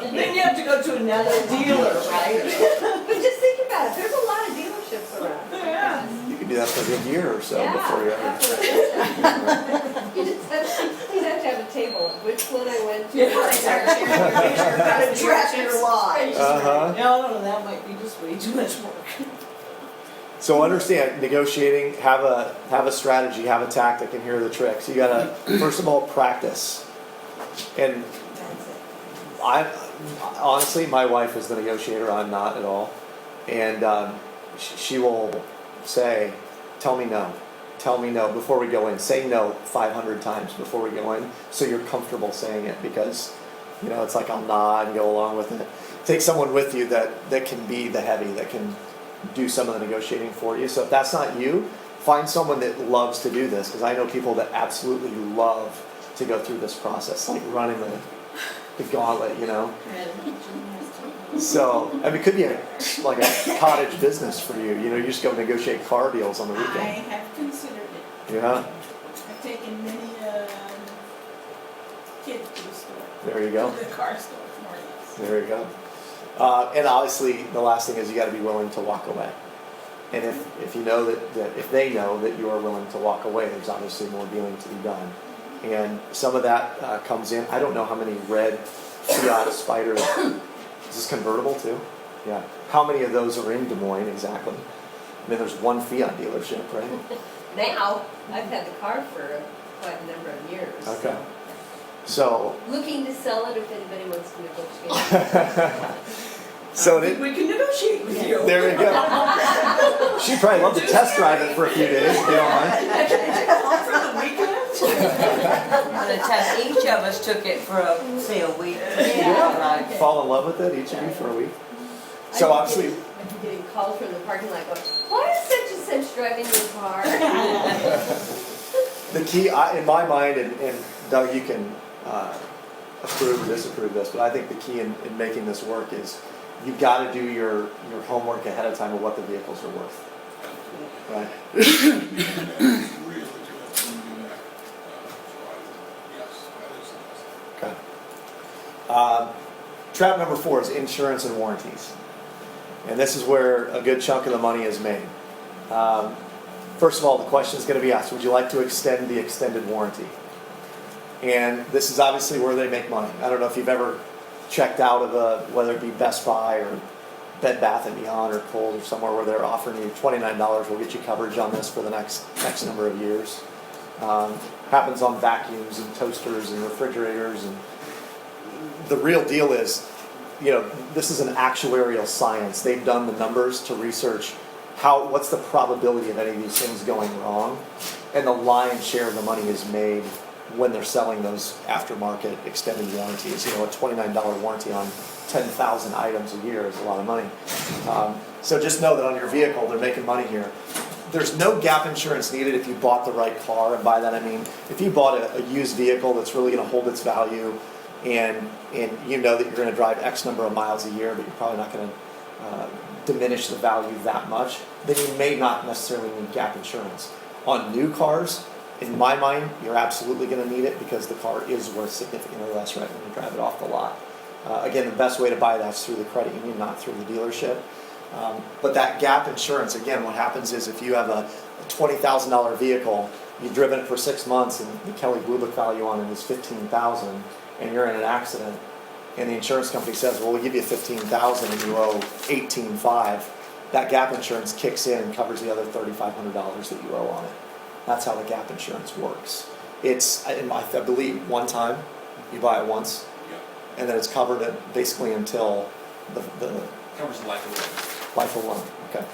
Then you have to go to another dealer, right? But just think about it, there's a lot of dealerships around. Yeah. You could do that for a good year or so Yeah, before you ever. that's what it is. You'd have to have a table, of which one I went to. Yeah. Track your lot. Uh-huh. No, that might be just way too much work. So understand, negotiating, have a strategy, have a tactic, and here are the tricks. You gotta, first of all, practice. And honestly, my wife is the negotiator, I'm not at all. And she will say, tell me no before we go in. Say no 500 times before we go in, so you're comfortable saying it, because it's like I'll nod and go along with it. Take someone with you that can be the heavy, that can do some of the negotiating for you. So if that's not you, find someone that loves to do this, because I know people that absolutely love to go through this process, like running the gauntlet, So, it could be like a cottage business for you. You just go negotiate car deals on the I weekend. have considered it. Yeah, I've taken many kids to the store. there you go. To the car store, more or less. There you go. And obviously, the last thing is you got to be willing to walk away. And if you know that if they know that you are willing to walk away, there's obviously more dealing to be done. And some of that comes in. I don't know how many red Fiat Spiders. Is this convertible too? Yeah. How many of those are in Des Moines exactly? I mean, there's one Fiat dealership, right? Now, I've had the car for quite a number of years. Okay. So. Looking to sell it if anybody wants to negotiate. So We can negotiate with you. there you go. She'd probably love to test drive it for a few days, if you don't mind. For the weekend? By the time each of us took it for a week. Yeah. Fall in love with it, each of you, for a week. So obviously. I'm getting calls from the parking lot going, why is such and such driving your car? The key, in my mind, and Doug, you can approve or disapprove this, but I think the key in making this work is you've got to do your homework ahead of time of what the vehicles are worth. Right? Okay. Trap number 4 is insurance and warranties. And this is where a good chunk of the money is made. First of all, the question is going to be asked, would you like to extend the extended warranty? And this is obviously where they make money. I don't know if you've ever checked out of whether it be Best Buy or Bed Bath & Beyond or Kohl's or somewhere where they're offering you $29 will get you coverage on this for the next number of years. Happens on vacuums and toasters and refrigerators. And the real deal is, this is an actuarial science. They've done the numbers to research what's the probability of any of these things going wrong, and the lion's share of the money is made when they're selling those aftermarket extended warranties. A $29 warranty on 10,000 items a year is a lot of money. So just know that on your vehicle, they're making money here. There's no gap insurance needed if you bought the right car, and by that I mean if you bought a used vehicle that's really going to hold its value, and you know that you're going to drive X number of miles a year, but you're probably not going to diminish the value that much, then you may not necessarily need gap insurance. On new cars, in my mind, you're absolutely going to need it because the car is worth significantly less right when you drive it off the lot. Again, the best way to buy that is through the credit union, not through the dealership. But that gap insurance, again, what happens is if you have a $20,000 vehicle, you've driven it for 6 months and the Kelley Blue Book value on it is $15,000, and you're in an accident, and the insurance company says, well, we'll give you $15,000 and you owe $18,500, that gap insurance kicks in and covers the other $3,500 that you owe on it. That's how the gap insurance works. It's, I believe, one time, you buy it once, and then it's covered basically until the covers the life of the life of loan. Okay.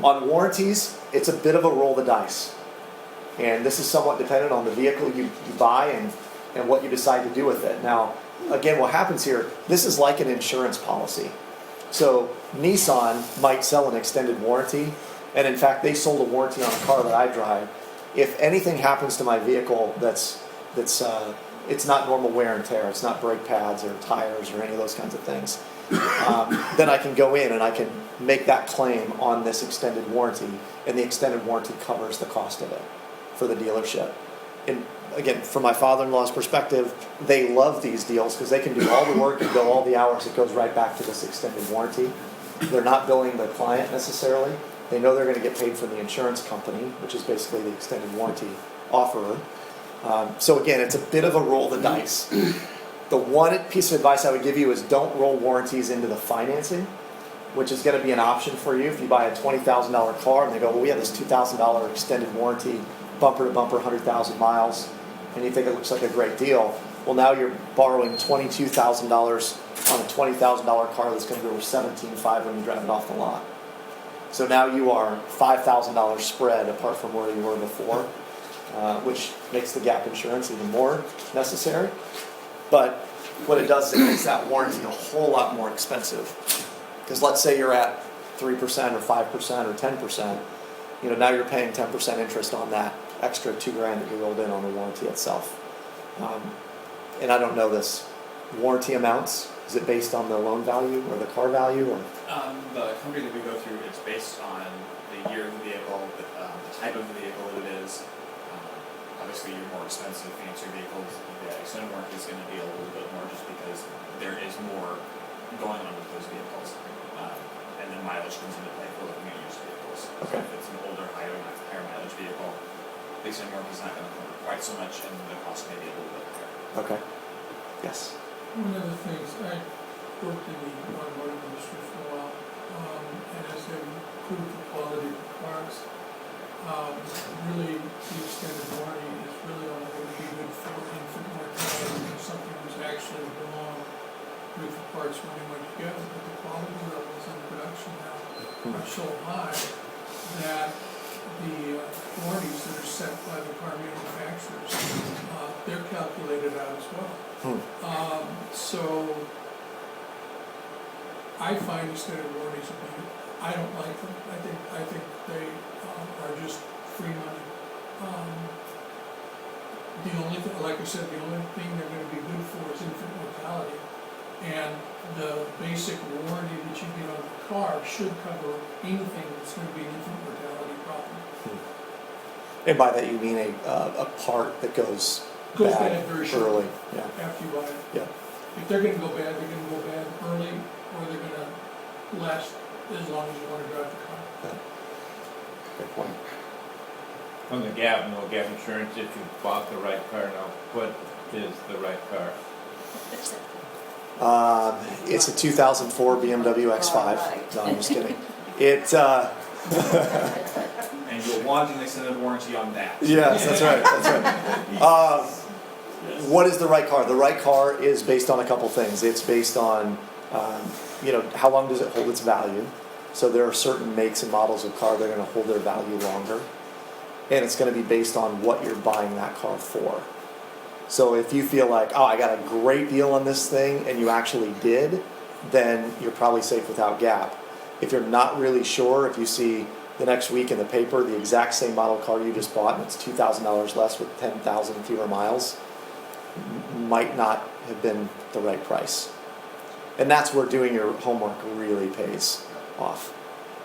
On warranties, it's a bit of a roll the dice. And this is somewhat dependent on the vehicle you buy and what you decide to do with it. Now, again, what happens here, this is like an insurance policy. So Nissan might sell an extended warranty, and in fact, they sold a warranty on a car that I drive. If anything happens to my vehicle that's it's not normal wear and tear, it's not brake pads or tires or any of those kinds of things, then I can go in and I can make that claim on this extended warranty, and the extended warranty covers the cost of it for the dealership. And again, from my father-in-law's perspective, they love these deals because they can do all the work and bill all the hours. It goes right back to this extended warranty. They're not billing the client necessarily. They know they're going to get paid from the insurance company, which is basically the extended warranty offerer. So again, it's a bit of a roll the dice. The one piece of advice I would give you is don't roll warranties into the financing, which is going to be an option for you if you buy a $20,000 car and they go, well, we have this $2,000 extended warranty, bumper to bumper, 100,000 miles, and you think it looks like a great deal. Well, now you're borrowing $22,000 on a $20,000 car that's going to go over $17,500 when you drive it off the lot. So now you are $5,000 spread apart from where you were before, which makes the gap insurance even more necessary. But what it does is it makes that warranty a whole lot more expensive. Because let's say you're at 3% or 5% or 10%, now you're paying 10% interest on that extra $2,000 that you rolled in on the warranty itself. And I don't know this. Warranty amounts, is it based on the loan value or the car value? Or? The company that we go through, it's based on the year of the vehicle, the type of the vehicle that it is. Obviously, your more expensive, fancier vehicles, the extended warranty is going to be a little bit more just because there is more going on with those vehicles. And then mileage comes into play for looking at used vehicles. Okay. So if it's an older, higher mileage vehicle, the extended warranty is not going to cover quite so much, and the cost may be a little bit higher. Okay. Yes. One of the things, I worked in the automotive industry for a while, and as they improved the quality of the cars, really the extended warranty is really only going to be good for infant mortality if something was actually wrong with the parts when they went together. But the quality levels in production now are so high that the warranties that are set by the car manufacturers, they're calculated out as well. So I find extended warranties I don't like them. I think they are just free money. The only thing, like I said, the only thing they're going to be good for is infant mortality. And the basic warranty that you get on the car should cover anything that's going to be an infant mortality problem. And by that you mean a part that goes bad very early. shortly Yeah. after you buy it. Yeah. If they're going to go bad, they're going to go bad early, or they're going to last as long as you want to drive the car. Good point. On the gap, no gap insurance if you bought the right car. Now, what is the right car? It's a 2004 BMW X5. No, I'm just kidding. And you'll want an extended warranty on that. Yes, that's right. That's right. What is the right car? The right car is based on a couple things. It's based on, how long does it hold its value? So there are certain makes and models of car that are going to hold their value longer. And it's going to be based on what you're buying that car for. So if you feel like, I got a great deal on this thing, and you actually did, then you're probably safe without gap. If you're not really sure, if you see the next week in the paper the exact same model car you just bought and it's $2,000 less with 10,000 fewer miles, might not have been the right price. And that's where doing your homework really pays off.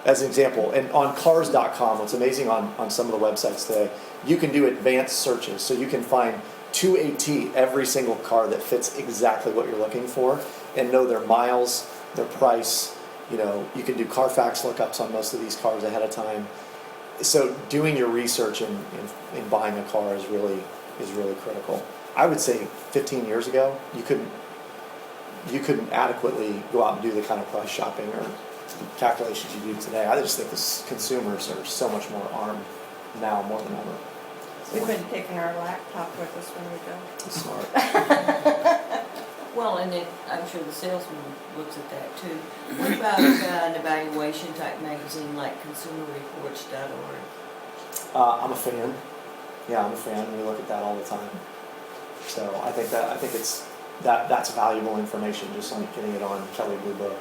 As an example, and on cars.com, what's amazing on some of the websites today, you can do advanced searches. So you can find to a T every single car that fits exactly what you're looking for and know their miles, their price. You can do Carfax lookups on most of these cars ahead of time. So doing your research in buying a car is really critical. I would say 15 years ago, you couldn't adequately go out and do the kind of price shopping or calculations you do today. I just think the consumers are so much more armed now more than ever. We've been taking our laptop with us when we go. Smart. Well, and I'm sure the salesman looks at that too. What about an evaluation type magazine like consumerreports.org? I'm a fan. Yeah, I'm a fan. We look at that all the time. So I think that's valuable information, just like getting it on Kelley Blue Book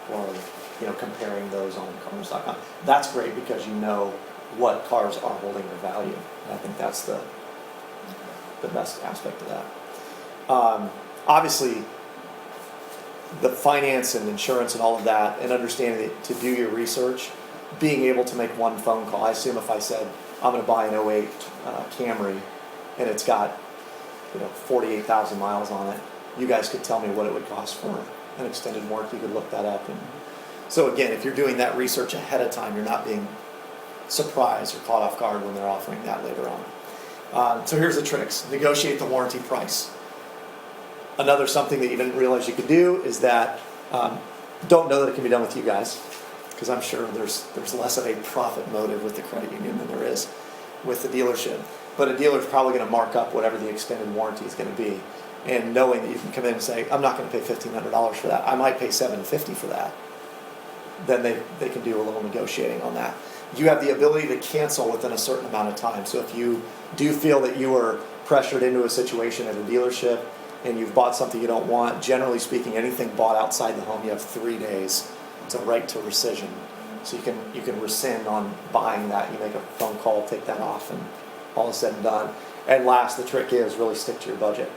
or comparing those on cars.com. That's great because you know what cars are holding their value. And I think that's the best aspect of that. Obviously, the finance and insurance and all of that, and understanding that to do your research, being able to make one phone call. I assume if I said, I'm going to buy an 08 Camry, and it's got, 48,000 miles on it, you guys could tell me what it would cost for an extended warranty. You could look that up. And so again, if you're doing that research ahead of time, you're not being surprised or caught off guard when they're offering that later on. So here's the tricks. Negotiate the warranty price. Another something that you didn't realize you could do is that don't know that it can be done with you guys, because I'm sure there's less of a profit motive with the credit union than there is with the dealership. But a dealer's probably going to mark up whatever the extended warranty is going to be. And knowing that you can come in and say, I'm not going to pay $1,500 for that, I might pay $750 for that, then they can do a little negotiating on that. You have the ability to cancel within a certain amount of time. So if you do feel that you are pressured into a situation at a dealership and you've bought something you don't want, generally speaking, anything bought outside the home, you have 3 days to right to rescission. So you can rescind on buying that. You make a phone call, take that off, and all is said and done. And last, the trick is really stick to your budget.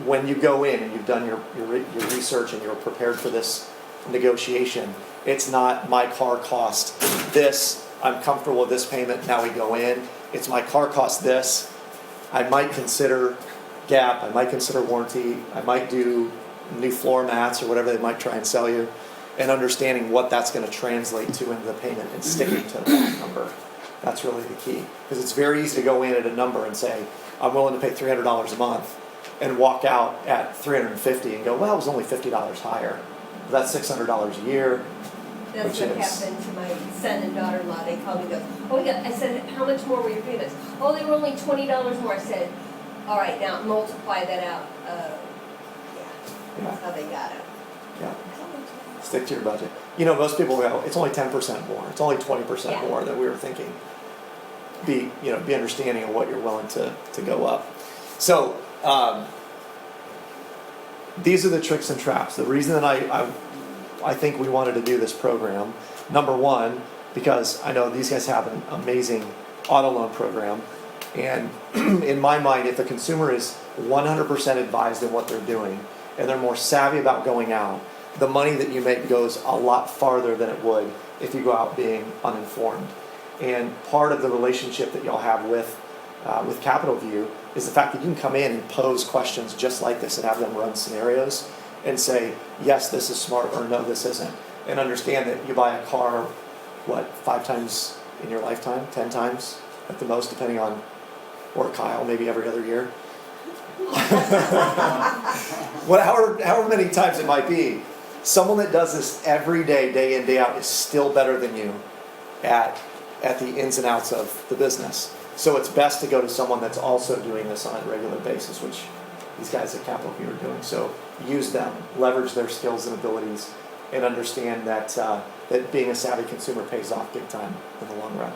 When you go in and you've done your research and you're prepared for this negotiation, it's not my car cost this, I'm comfortable with this payment, now we go in. It's my car cost this, I might consider gap, I might consider warranty, I might do new floor mats or whatever they might try and sell you, and understanding what that's going to translate to into the payment and sticking to that number. That's really the key. Because it's very easy to go in at a number and say, I'm willing to pay $300 a month, and walk out at $350 and go, well, it was only $50 higher. But that's $600 a year. That's what happened to my son and daughter-in-law. They called me and goes, oh, I said, how much more were your payments? Oh, they were only $20 more. I said, all right, now multiply that out. That's how they got it. Yeah. Stick to your budget. Most people go, it's only 10% more. It's only 20% more than we were thinking. Be understanding of what you're willing to go up. So these are the tricks and traps. The reason that I think we wanted to do this program, number one, because I know these guys have an amazing auto loan program, and in my mind, if a consumer is 100% advised in what they're doing and they're more savvy about going out, the money that you make goes a lot farther than it would if you go out being uninformed. And part of the relationship that y'all have with Capital View is the fact that you can come in and pose questions just like this and have them run scenarios and say, yes, this is smart, or no, this isn't. And understand that you buy a car, 5 times in your lifetime, 10 times at the most, depending on, or Kyle, maybe every other year. However many times it might be, someone that does this every day, day in, day out, is still better than you at the ins and outs of the business. So it's best to go to someone that's also doing this on a regular basis, which these guys at Capital View are doing. So use them, leverage their skills and abilities, and understand that that being a savvy consumer pays off big time in the long run.